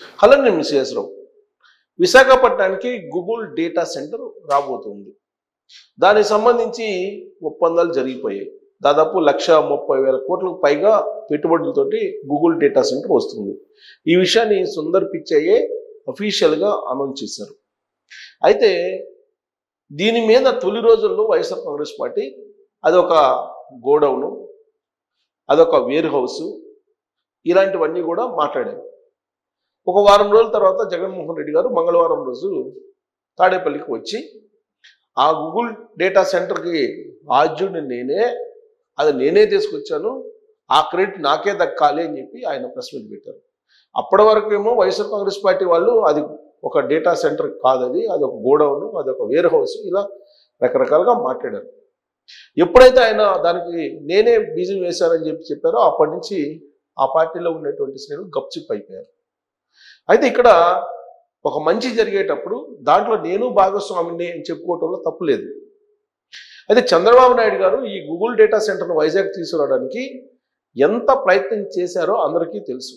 Hello, నేను miss రావు. విశాఖపట్నానికి Google data centre రాబోతుంది. దానికి సంబంధించి ఒప్పందాలు జరిగిపోయాయి. దాదాపు 1,30,000 కోట్లకు పైగా పెట్టుబడులతోటి గూగుల్ డేటా సెంటర్ వస్తుంది. ఈ విషయాన్ని సుందర్ పిచ్చయ్యే అఫీషియల్గా అనౌన్స్ చేశారు. అయితే దీని మీద తొలి రోజుల్లో వైఎస్ఆర్ కాంగ్రెస్ పార్టీ అదొక గోడౌను, అదొక వేర్ హౌసు, ఇలాంటివన్నీ కూడా మాట్లాడారు. ఒక వారం రోజుల తర్వాత జగన్మోహన్ రెడ్డి గారు మంగళవారం రోజు తాడేపల్లికి వచ్చి ఆ గూగుల్ డేటా సెంటర్కి ఆద్యుడిని నేనే తీసుకొచ్చాను, ఆ క్రెడిట్ నాకే దక్కాలి అని చెప్పి ఆయన ప్రెస్ మీట్ పెట్టారు. అప్పటి వరకు ఏమో వైఎస్ఆర్ కాంగ్రెస్ పార్టీ వాళ్ళు అది ఒక డేటా సెంటర్ కాదు, అది ఒక గోడౌను, అది ఒక వేర్ హౌస్, ఇలా రకరకాలుగా మాట్లాడారు. ఎప్పుడైతే ఆయన దానికి నేనే బీజం వేశానని చెప్పారో అప్పటి నుంచి ఆ పార్టీలో ఉండేటువంటి శ్రేణులు గప్చిప్ అయిపోయారు. అయితే ఇక్కడ ఒక మంచి జరిగేటప్పుడు దాంట్లో నేను భాగస్వామిని అని చెప్పుకోవటంలో తప్పు లేదు. అయితే చంద్రబాబు నాయుడు గారు ఈ గూగుల్ డేటా సెంటర్ను వైజాగ్ తీసుకురావడానికి ఎంత ప్రయత్నం చేశారో అందరికీ తెలుసు.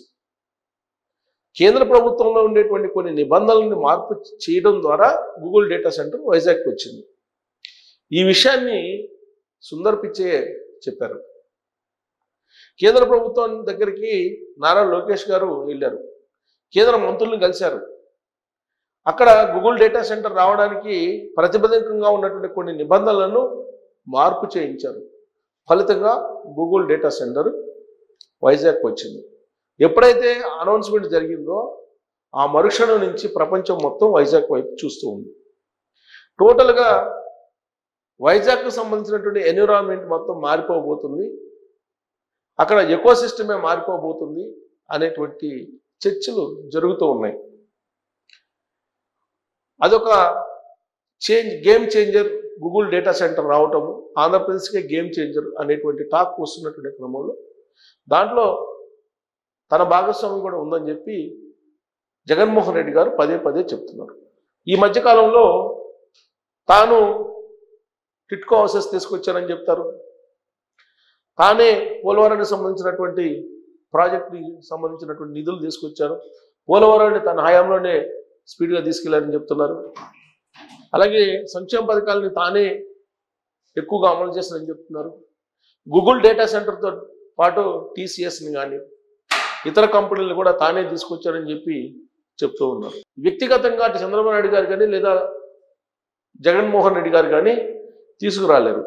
కేంద్ర ప్రభుత్వంలో ఉండేటువంటి కొన్ని నిబంధనలను మార్పు చేయడం ద్వారా గూగుల్ డేటా సెంటర్ వైజాగ్కి వచ్చింది. ఈ విషయాన్ని సుందర్ పిచ్చే చెప్పారు. కేంద్ర ప్రభుత్వం దగ్గరికి నారా లోకేష్ గారు వెళ్ళారు, కేంద్ర మంత్రులను కలిశారు. అక్కడ గూగుల్ డేటా సెంటర్ రావడానికి ప్రతిబంధకంగా ఉన్నటువంటి కొన్ని నిబంధనలను మార్పు చేయించారు. ఫలితంగా గూగుల్ డేటా సెంటర్ వైజాగ్ వచ్చింది. ఎప్పుడైతే అనౌన్స్మెంట్ జరిగిందో ఆ మరుక్షణం నుంచి ప్రపంచం మొత్తం వైజాగ్ వైపు చూస్తూ ఉంది. టోటల్గా వైజాగ్కు సంబంధించినటువంటి ఎన్విరాన్మెంట్ మొత్తం మారిపోబోతుంది, అక్కడ ఎకో సిస్టమే మారిపోబోతుంది అనేటువంటి చర్చలు జరుగుతూ ఉన్నాయి. అదొక game changer Google data centre రావటము ఆంధ్రప్రదేశ్కే గేమ్ చేంజర్ అనేటువంటి టాక్ వస్తున్నటువంటి క్రమంలో దాంట్లో తన భాగస్వామ్యం కూడా ఉందని చెప్పి జగన్మోహన్ రెడ్డి గారు పదే చెప్తున్నారు. ఈ మధ్యకాలంలో తాను టిట్కో హౌసెస్ తీసుకొచ్చానని చెప్తారు, తానే పోలవరానికి సంబంధించినటువంటి ప్రాజెక్టుకి సంబంధించినటువంటి నిధులు తీసుకొచ్చారు, పోలవరాన్ని తన హయాంలోనే స్పీడ్గా తీసుకెళ్లారని చెప్తున్నారు. అలాగే సంక్షేమ పథకాలని తానే ఎక్కువగా అమలు చేస్తారని చెప్తున్నారు. గూగుల్ డేటా సెంటర్తో పాటు టీసీఎస్ని కానీ ఇతర కంపెనీలను కూడా తానే తీసుకొచ్చారని చెప్పి చెప్తూ ఉన్నారు. వ్యక్తిగతంగా అటు చంద్రబాబు నాయుడు గారు కానీ లేదా జగన్మోహన్ రెడ్డి గారు కానీ తీసుకురాలేరు.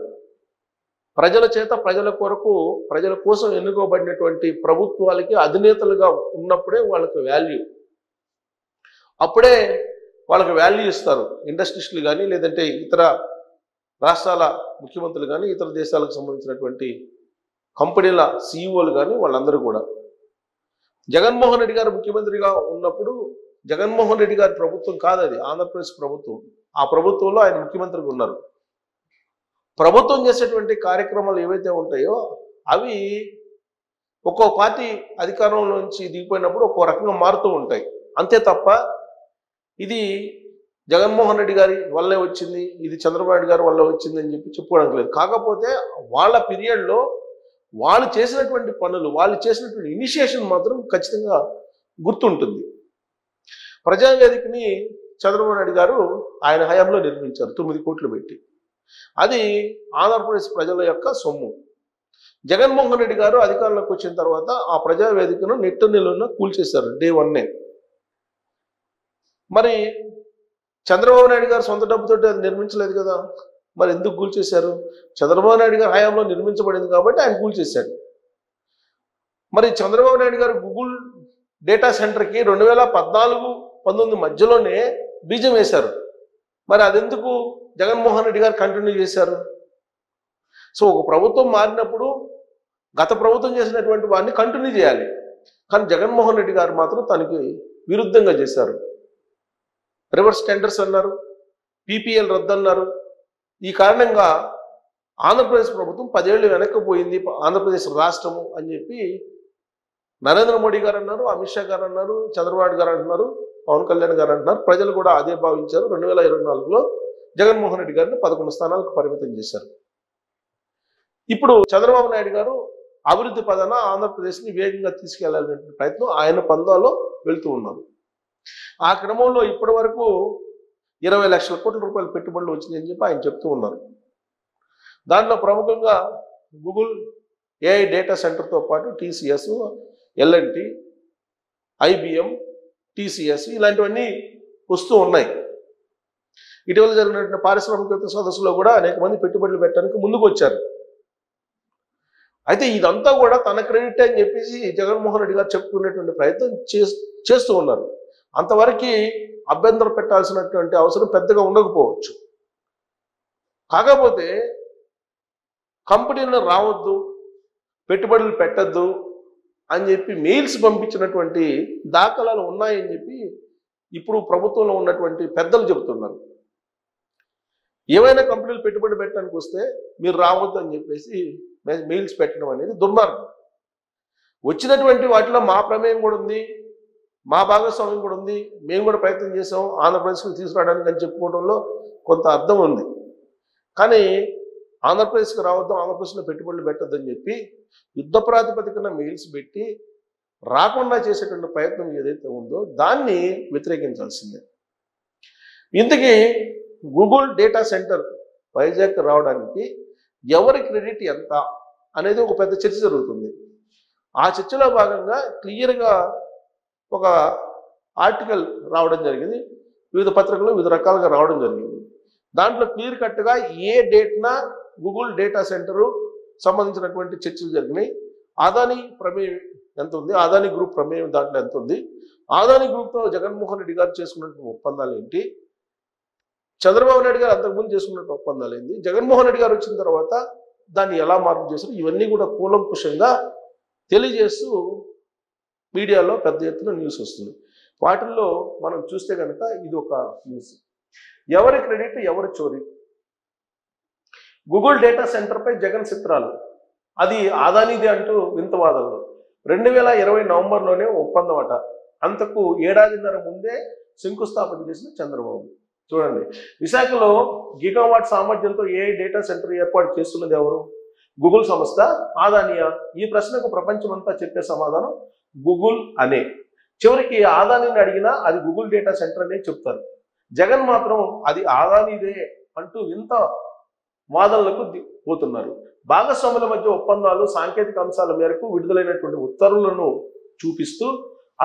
ప్రజల చేత ప్రజల కొరకు ప్రజల కోసం ఎన్నుకోబడినటువంటి ప్రభుత్వాలకి అధినేతలుగా ఉన్నప్పుడే వాళ్ళకి వాల్యూ, అప్పుడే వాళ్ళకి వాల్యూ ఇస్తారు. ఇండస్ట్రీస్టులు కానీ లేదంటే ఇతర రాష్ట్రాల ముఖ్యమంత్రులు కానీ ఇతర దేశాలకు సంబంధించినటువంటి కంపెనీల సీఈఓలు కానీ వాళ్ళందరూ కూడా. జగన్మోహన్ రెడ్డి గారు ముఖ్యమంత్రిగా ఉన్నప్పుడు జగన్మోహన్ రెడ్డి గారి ప్రభుత్వం కాదు, అది ఆంధ్రప్రదేశ్ ప్రభుత్వం. ఆ ప్రభుత్వంలో ఆయన ముఖ్యమంత్రిగా ఉన్నారు. ప్రభుత్వం చేసేటువంటి కార్యక్రమాలు ఏవైతే ఉంటాయో అవి ఒక్కో పార్టీ అధికారంలోంచి దిగిపోయినప్పుడు ఒక్కో రకంగా మారుతూ ఉంటాయి. అంతే తప్ప ఇది జగన్మోహన్ రెడ్డి గారి వల్లే వచ్చింది, ఇది చంద్రబాబు నాయుడు గారి వల్ల వచ్చింది అని చెప్పి చెప్పుకోవడానికి లేదు. కాకపోతే వాళ్ళ పీరియడ్లో వాళ్ళు చేసినటువంటి పనులు, వాళ్ళు చేసినటువంటి ఇనిషియేషన్ మాత్రం ఖచ్చితంగా గుర్తుంటుంది. ప్రజావేదికని చంద్రబాబు నాయుడు గారు ఆయన హయాంలో నిర్మించారు 9 కోట్లు పెట్టి. అది ఆంధ్రప్రదేశ్ ప్రజల యొక్క సొమ్ము. జగన్మోహన్ రెడ్డి గారు అధికారంలోకి వచ్చిన తర్వాత ఆ ప్రజావేదికను నెట్టు నిలువున కూల్చేశారు డే 1. మరి చంద్రబాబు నాయుడు గారు సొంత డబ్బుతో అది నిర్మించలేదు కదా, మరి ఎందుకు కూల్చేశారు? చంద్రబాబు నాయుడు గారు హయాంలో నిర్మించబడింది కాబట్టి ఆయన కూల్చేశాడు. మరి చంద్రబాబు నాయుడు గారు గూగుల్ డేటా సెంటర్కి 2014-19 మధ్యలోనే బీజం వేశారు. మరి అదెందుకు జగన్మోహన్ రెడ్డి గారు కంటిన్యూ చేశారు? సో ఒక ప్రభుత్వం మారినప్పుడు గత ప్రభుత్వం చేసినటువంటి వారిని కంటిన్యూ చేయాలి. కానీ జగన్మోహన్ రెడ్డి గారు మాత్రం తనకి విరుద్ధంగా చేశారు. రివర్స్ టెండర్స్ అన్నారు, పీపీఎల్ రద్దన్నారు. ఈ కారణంగా ఆంధ్రప్రదేశ్ ప్రభుత్వం 10 ఏళ్ళు వెనక్కిపోయింది ఆంధ్రప్రదేశ్ రాష్ట్రము అని చెప్పి నరేంద్ర మోడీ గారు అన్నారు, అమిత్ షా గారు అన్నారు, చంద్రబాబు గారు అంటున్నారు, పవన్ కళ్యాణ్ గారు అంటున్నారు. ప్రజలు కూడా అదే భావించారు. 2024లో జగన్మోహన్ రెడ్డి గారిని 11 స్థానాలకు పరిమితం చేశారు. ఇప్పుడు చంద్రబాబు నాయుడు గారు అభివృద్ధి పదాన ఆంధ్రప్రదేశ్ని వేగంగా తీసుకెళ్లాలనే ప్రయత్నం ఆయన పందాలో వెళ్తూ ఉన్నారు. ఆ క్రమంలో ఇప్పటి వరకు 20 లక్షల కోట్ల రూపాయల పెట్టుబడులు వచ్చినాయని చెప్పి ఆయన చెప్తూ ఉన్నారు. దాంట్లో ప్రముఖంగా గూగుల్ ఏఐ డేటా సెంటర్తో పాటు టీసీఎస్, ఎల్ఎన్టీ, ఐబిఎం, టీసీఎస్ ఇలాంటివన్నీ వస్తూ ఉన్నాయి. ఇటీవల జరిగినటువంటి పారిశ్రామికవేత్త సదస్సులో కూడా అనేక మంది పెట్టుబడులు పెట్టడానికి ముందుకు వచ్చారు. అయితే ఇదంతా కూడా తన క్రెడిట్ అని చెప్పేసి జగన్మోహన్ రెడ్డి గారు చెప్పుకునేటువంటి ప్రయత్నం చేస్తూ ఉన్నారు. అంతవరకు అభ్యంతరం పెట్టాల్సినటువంటి అవసరం పెద్దగా ఉండకపోవచ్చు. కాకపోతే కంపెనీలు రావద్దు, పెట్టుబడులు పెట్టద్దు అని చెప్పి మెయిల్స్ పంపించినటువంటి దాఖలాలు ఉన్నాయని చెప్పి ఇప్పుడు ప్రభుత్వంలో ఉన్నటువంటి పెద్దలు చెబుతున్నారు. ఏవైనా కంపెనీలు పెట్టుబడి పెట్టడానికి వస్తే మీరు రావద్దు అని చెప్పేసి మెయిల్స్ పెట్టడం అనేది దుర్మార్గం. వచ్చినటువంటి వాటిలో మా ప్రమేయం కూడా ఉంది, మా భాగస్వామ్యం కూడా ఉంది, మేము కూడా ప్రయత్నం చేసాం ఆంధ్రప్రదేశ్కి తీసుకురావడానికి అని చెప్పుకోవడంలో కొంత అర్థం ఉంది. కానీ ఆంధ్రప్రదేశ్కి రావద్దు, ఆంధ్రప్రదేశ్లో పెట్టుబడులు పెట్టద్దని చెప్పి యుద్ధ ప్రాతిపదికన మెయిల్స్ పెట్టి రాకుండా చేసేటువంటి ప్రయత్నం ఏదైతే ఉందో దాన్ని వ్యతిరేకించాల్సిందే. ఇంతకీ గూగుల్ డేటా సెంటర్ వైజాగ్ రావడానికి ఎవరి క్రెడిట్ ఎంత అనేది ఒక పెద్ద చర్చ జరుగుతుంది. ఆ చర్చలో భాగంగా క్లియర్గా ఒక ఆర్టికల్ రావడం జరిగింది, వివిధ పత్రికలు వివిధ రకాలుగా రావడం జరిగింది. దాంట్లో క్లియర్ కట్గా ఏ డేట్న గూగుల్ డేటా సెంటరు సంబంధించినటువంటి చర్చలు జరిగినాయి, అదానీ ప్రమేయం ఎంత ఉంది, అదానీ గ్రూప్ ప్రమేయం దాంట్లో ఎంత ఉంది, అదానీ గ్రూప్తో జగన్మోహన్ రెడ్డి గారు చేసుకున్నటువంటి ఒప్పందాలు ఏంటి, చంద్రబాబు నాయుడు గారు అంతకుముందు చేసుకున్నట్టు ఒప్పందాలు ఏంటి, జగన్మోహన్ రెడ్డి గారు వచ్చిన తర్వాత దాన్ని ఎలా మార్పు చేశారు, ఇవన్నీ కూడా కూలంకుషంగా తెలియజేస్తూ మీడియాలో పెద్ద ఎత్తున న్యూస్ వస్తుంది. వాటిల్లో మనం చూస్తే కనుక ఇది ఒక న్యూస్. ఎవరి క్రెడిట్ ఎవరి చోరీ? గూగుల్ డేటా సెంటర్పై జగన్ చిత్రాలు, అది అదానీది అంటూ వింతవాదనలు. 2020 నవంబర్లోనే ఒప్పందం అట, అంతకు ఏడాదిన్నర ముందే శంకుస్థాపన చేసిన చంద్రబాబు. చూడండి, విశాఖలో గిగావాట్ సామర్థ్యంతో ఏఐ డేటా సెంటర్ ఏర్పాటు చేస్తున్నది ఎవరు? గూగుల్ సంస్థ, అదానియా? ఈ ప్రశ్నకు ప్రపంచమంతా చెప్పే సమాధానం గూగుల్ అనే. చివరికి అదానీని అడిగినా అది గూగుల్ డేటా సెంటర్ అనే చెప్తారు. జగన్ మాత్రం అది అదానీదే అంటూ ఇంత వాదనలకు పోతున్నారు. భాగస్వాముల మధ్య ఒప్పందాలు, సాంకేతిక అంశాల మేరకు విడుదలైనటువంటి ఉత్తర్వులను చూపిస్తూ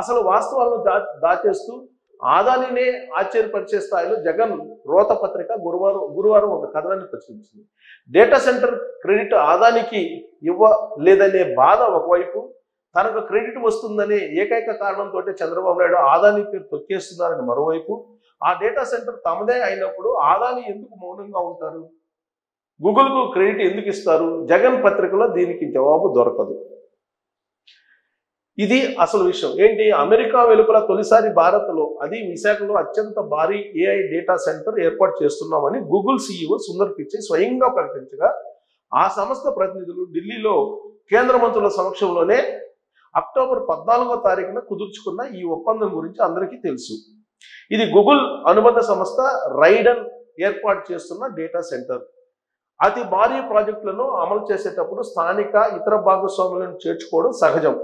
అసలు వాస్తవాలను దాచేస్తూ అదానీనే ఆశ్చర్యపరిచే స్థాయిలో జగన్ రోత పత్రిక గురువారం ఒక కథనాన్ని ప్రచురించింది. డేటా సెంటర్ క్రెడిట్ అదానీకి ఇవ్వలేదనే బాధ ఒకవైపు, తనకు క్రెడిట్ వస్తుందనే ఏకైక కారణంతో చంద్రబాబు నాయుడు అదానీ పేరు తొక్కేస్తున్నారని మరోవైపు, ఆ డేటా సెంటర్ తమదే అయినప్పుడు అదానీ ఎందుకు మౌనంగా ఉంటారు, గూగుల్కు క్రెడిట్ ఎందుకు ఇస్తారు? జగన్ పత్రికలో దీనికి జవాబు దొరకదు. ఇది అసలు విషయం ఏంటి? అమెరికా వెలుపల తొలిసారి భారత్లో, అది విశాఖలో అత్యంత భారీ ఏఐ డేటా సెంటర్ ఏర్పాటు చేస్తున్నామని గూగుల్ సీఈఓ సుందర్ పిచై స్వయంగా ప్రకటించగా, ఆ సంస్థ ప్రతినిధులు ఢిల్లీలో కేంద్ర మంత్రుల సమక్షంలోనే అక్టోబర్ 14వ తారీఖున కుదుర్చుకున్న ఈ ఒప్పందం గురించి అందరికీ తెలుసు. ఇది గూగుల్ అనుబంధ సంస్థ రైడన్ ఏర్పాటు చేస్తున్న డేటా సెంటర్. అతి భారీ ప్రాజెక్టులను అమలు చేసేటప్పుడు స్థానిక ఇతర భాగస్వాములను చేర్చుకోవడం సహజం.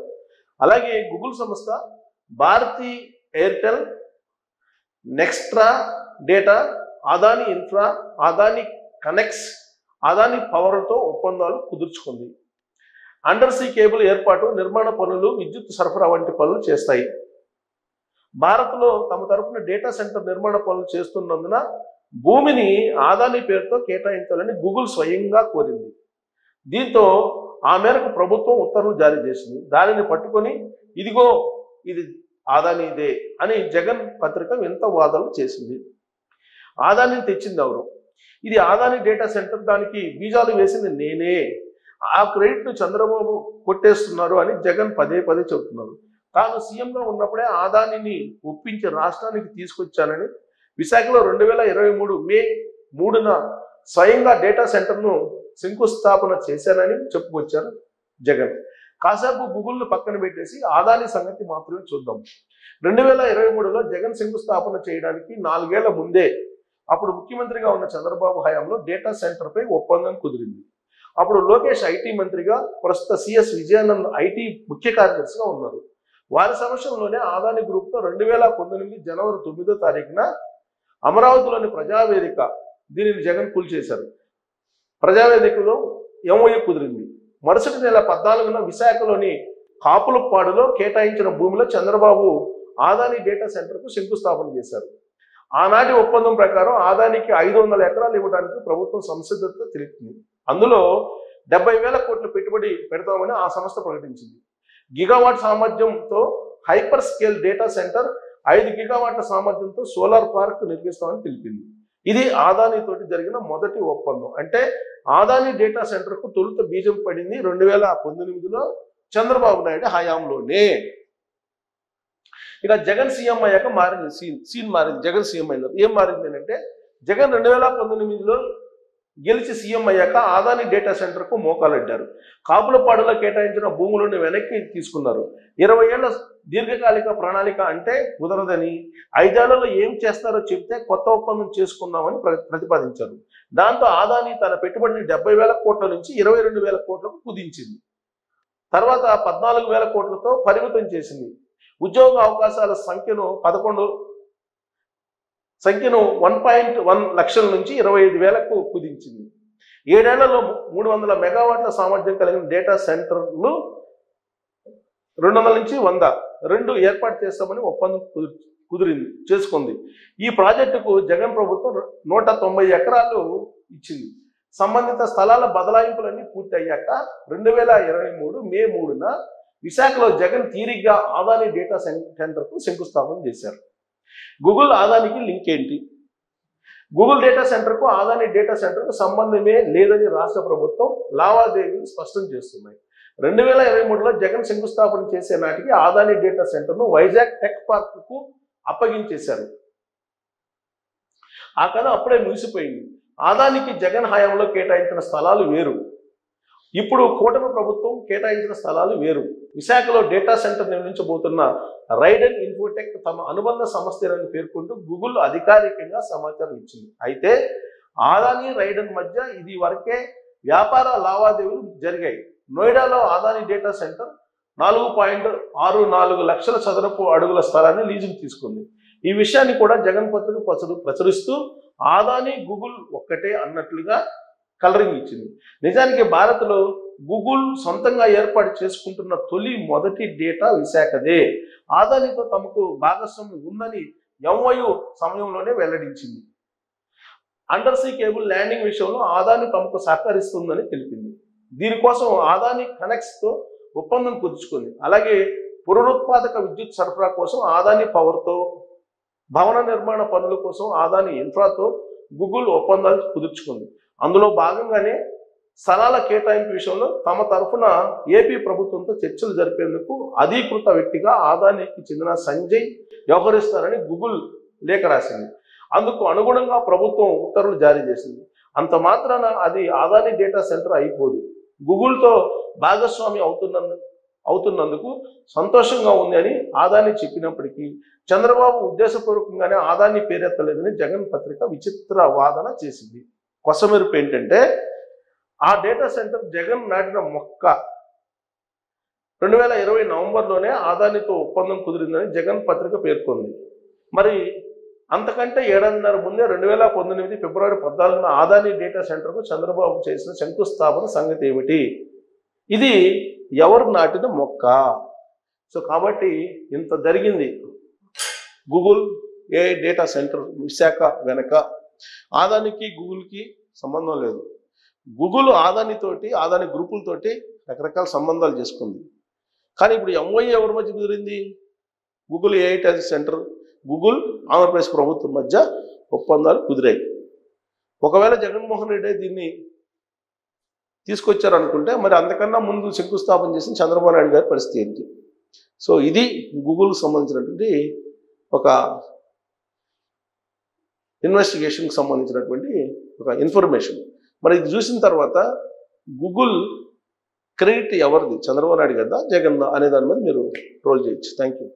అలాగే గూగుల్ సంస్థ Bharti Airtel, Nxtra data, Adani infra, Adani connects, Adani పవర్తో ఒప్పందాలు కుదుర్చుకుంది. అండర్ సీ కేబుల్ ఏర్పాటు, నిర్మాణ పనులు, విద్యుత్ సరఫరా వంటి పనులు చేస్తాయి. భారత్లో తమ తరఫున డేటా సెంటర్ నిర్మాణ పనులు చేస్తున్నందున భూమిని అదానీ పేరుతో కేటాయించాలని గూగుల్ స్వయంగా కోరింది. దీంతో ఆ మేరకు ప్రభుత్వం ఉత్తర్వులు జారీ చేసింది. దానిని పట్టుకొని ఇదిగో ఇది అదానీదే అని జగన్ పత్రిక వింత వాదనలు చేసింది. అదానీని తెచ్చింది ఎవరు? ఇది అదానీ డేటా సెంటర్, దానికి బీజాలు వేసింది నేనే, ఆ క్రెడిట్ను చంద్రబాబు కొట్టేస్తున్నారు అని జగన్ పదే పదే చెబుతున్నారు. తాను సీఎంగా ఉన్నప్పుడే అదానీని ఒప్పించి రాష్ట్రానికి తీసుకొచ్చానని, విశాఖలో 2023 మే 3న స్వయంగా డేటా సెంటర్ను శంకుస్థాపన చేశానని చెప్పుకొచ్చారు జగన్. కాసేపు గూగుల్ను పక్కన పెట్టేసి అదానీ సంగతి మాత్రమే చూద్దాం. 2023లో జగన్ శంకుస్థాపన చేయడానికి 4 ఏళ్ల ముందే అప్పుడు ముఖ్యమంత్రిగా ఉన్న చంద్రబాబు హయాంలో డేటా సెంటర్పై ఒప్పందం కుదిరింది. అప్పుడు లోకేష్ ఐటీ మంత్రిగా, ప్రస్తుత సిఎస్ విజయానంద్ ఐటీ ముఖ్య కార్యదర్శిగా ఉన్నారు. వారి సమక్షంలోనే అదానీ గ్రూప్తో 2019 జనవరి 9వ తారీఖున అమరావతిలోని ప్రజావేదిక దీనిని జగన్ కూల్చేశారు. ప్రజావేదికలో ఎంఓయూ కుదిరింది. మరుసటి నెల 14న విశాఖలోని కాపులపాడులో కేటాయించిన భూమిలో చంద్రబాబు అదానీ డేటా సెంటర్కు శంకుస్థాపన చేశారు. ఆనాటి ఒప్పందం ప్రకారం అదానీకి 500 ఎకరాలు ఇవ్వడానికి ప్రభుత్వం సంసిద్ధత తెలిపింది. అందులో 70,000 కోట్ల పెట్టుబడి పెడతామని ఆ సంస్థ ప్రకటించింది. గిగావాట్ సామర్థ్యంతో హైపర్ స్కేల్ డేటా సెంటర్, 5 గిగావాట్ల సామర్థ్యంతో సోలార్ పార్క్ నిర్మిస్తామని తెలిపింది. ఇది అదానీతోటి జరిగిన మొదటి ఒప్పందం. అంటే అదానీ డేటా సెంటర్కు తొలుత బీజం పడింది 2019లో చంద్రబాబు నాయుడు హయాంలోనే. ఇక జగన్ సీఎం అయ్యాక మారింది సీన్ మారింది. జగన్ సీఎం అయినారు. ఏం మారింది అంటే జగన్ 2019లో గెలిచి సీఎం అయ్యాక అదానీ డేటా సెంటర్కు మోకాలడ్డారు. కాపులపాడులో కేటాయించిన భూములను వెనక్కి తీసుకున్నారు. 20 ఏళ్ల దీర్ఘకాలిక ప్రణాళిక అంటే కుదరదని, 5 ఏళ్లలో ఏం చేస్తారో చెప్తే కొత్త ఒప్పందం చేసుకున్నామని ప్రతిపాదించారు. దాంతో అదానీ తన పెట్టుబడిని 70,000 కోట్ల నుంచి 22,000 కోట్లకు కుదించింది. తర్వాత 14,000 కోట్లతో పరిమితం చేసింది. ఉద్యోగ అవకాశాల సంఖ్యను 1.1 లక్షల నుంచి 25,000కు కుదించింది. 7 ఏళ్లలో 300 మెగావాట్ల సామర్థ్యం కలిగిన డేటా సెంటర్లు 200 నుంచి 100 ఏర్పాటు చేస్తామని ఒప్పందం చేసుకుంది. ఈ ప్రాజెక్టుకు జగన్ ప్రభుత్వం 190 ఎకరాలు ఇచ్చింది. సంబంధిత స్థలాల బదలాయింపులన్నీ పూర్తి అయ్యాక 2023 మే 3న విశాఖలో జగన్ తీరిగ్గా అదానీ డేటా సెంటర్కు శంకుస్థాపన చేశారు. గూగుల్ అదానీకి లింక్ ఏంటి? గూగుల్ డేటా సెంటర్కు అదానీ డేటా సెంటర్కు సంబంధమే లేదని రాష్ట్ర ప్రభుత్వం లావాదేవీలు స్పష్టం చేస్తున్నాయి. 2023లో జగన్ శంకుస్థాపన చేసే నాటికి అదానీ డేటా సెంటర్ను వైజాగ్ టెక్ పార్క్కు అప్పగించేశారు. ఆ కథ అప్పుడే ముగిసిపోయింది. అదానీకి జగన్ హయాంలో కేటాయించిన స్థలాలు వేరు, ఇప్పుడు కూటమి ప్రభుత్వం కేటాయించిన స్థలాలు వేరు. విశాఖలో డేటా సెంటర్ నిర్మించబోతున్న రైడెన్ ఇన్ఫోటెక్ తమ అనుబంధ సంస్థలని పేర్కొంటూ గూగుల్ అధికారికంగా సమాచారం ఇచ్చింది. అయితే అదానీ రైడెన్ మధ్య ఇది వరకే వ్యాపార లావాదేవీలు జరిగాయి. నోయిడాలో అదానీ డేటా సెంటర్ 4.64 లక్షల చదరపు అడుగుల స్థలాన్ని లీజుకు తీసుకుంది. ఈ విషయాన్ని కూడా జగన్ పత్రిక ప్రచురిస్తూ అదానీ గూగుల్ ఒక్కటే అన్నట్లుగా కలరింగ్ ఇచ్చింది. నిజానికి భారత్లో గూగుల్ సొంతంగా ఏర్పాటు చేసుకుంటున్న మొదటి డేటా విశాఖదే. అదానీతో తమకు భాగస్వామ్యం ఉందని ఎంఓయూ సమయంలోనే వెల్లడించింది. అండర్సీ కేబుల్ ల్యాండింగ్ విషయంలో అదానీ తమకు సహకరిస్తుందని తెలిపింది. దీనికోసం అదానీ కనెక్ట్స్తో ఒప్పందం కుదుర్చుకుంది. అలాగే పునరుత్పాదక విద్యుత్ సరఫరా కోసం అదానీ పవర్తో, భవన నిర్మాణ పనుల కోసం అదానీ ఇన్ఫ్రాతో గూగుల్ ఒప్పందాలు కుదుర్చుకుంది. అందులో భాగంగానే స్థలాల కేటాయింపు విషయంలో తమ తరఫున ఏపీ ప్రభుత్వంతో చర్చలు జరిపేందుకు అధీకృత వ్యక్తిగా అదానీకి చెందిన సంజయ్ వ్యవహరిస్తారని గూగుల్ లేఖ రాసింది. అందుకు అనుగుణంగా ప్రభుత్వం ఉత్తర్వులు జారీ చేసింది. అంత మాత్రాన అది అదానీ డేటా సెంటర్ అయిపోదు. గూగుల్తో భాగస్వామి అవుతున్నందుకు సంతోషంగా ఉంది అని అదానీ చెప్పినప్పటికీ చంద్రబాబు ఉద్దేశపూర్వకంగానే అదానీ పేరెత్తలేదని జగన్ పత్రిక విచిత్ర వాదన చేసింది. కొసమెరుపు ఏంటంటే ఆ డేటా సెంటర్ జగన్ నాటిన మొక్క. 2020 నవంబర్లోనే అదానీతో ఒప్పందం కుదిరిందని జగన్ పత్రిక పేర్కొంది. మరి అంతకంటే 7.5 ముందే 2019 ఫిబ్రవరి 14న అదానీ డేటా సెంటర్కు చంద్రబాబు చేసిన శంకుస్థాపన సంగతి ఏమిటి? ఇది ఎవరు నాటిన మొక్క? సో కాబట్టి ఇంత జరిగింది. గూగుల్ డేటా సెంటర్ విశాఖ వెనక అదానీకి గూగుల్కి సంబంధం లేదు. గూగుల్ అదానీతోటి, అదానీ గ్రూపులతోటి రకరకాల సంబంధాలు చేసుకుంది. కానీ ఇప్పుడు ఎంఓయూ ఎవరి మధ్య కుదిరింది? Google AI center, Google Andhra Pradesh ప్రభుత్వం మధ్య ఒప్పందాలు కుదిరాయి. ఒకవేళ జగన్మోహన్ రెడ్డి దీన్ని తీసుకొచ్చారనుకుంటే మరి అంతకన్నా ముందు శంకుస్థాపన చేసిన చంద్రబాబు నాయుడు గారి పరిస్థితి ఏంటి? సో ఇది గూగుల్కి సంబంధించినటువంటి ఒక ఇన్వెస్టిగేషన్కి సంబంధించినటువంటి ఒక ఇన్ఫర్మేషన్. మరి ఇది చూసిన తర్వాత గూగుల్ క్రెడిట్ ఎవరిది? చంద్రబాబు నాయుడు కదా, జగన్ అనే దాని మీద మీరు రోల్ చేయొచ్చు. Thank you.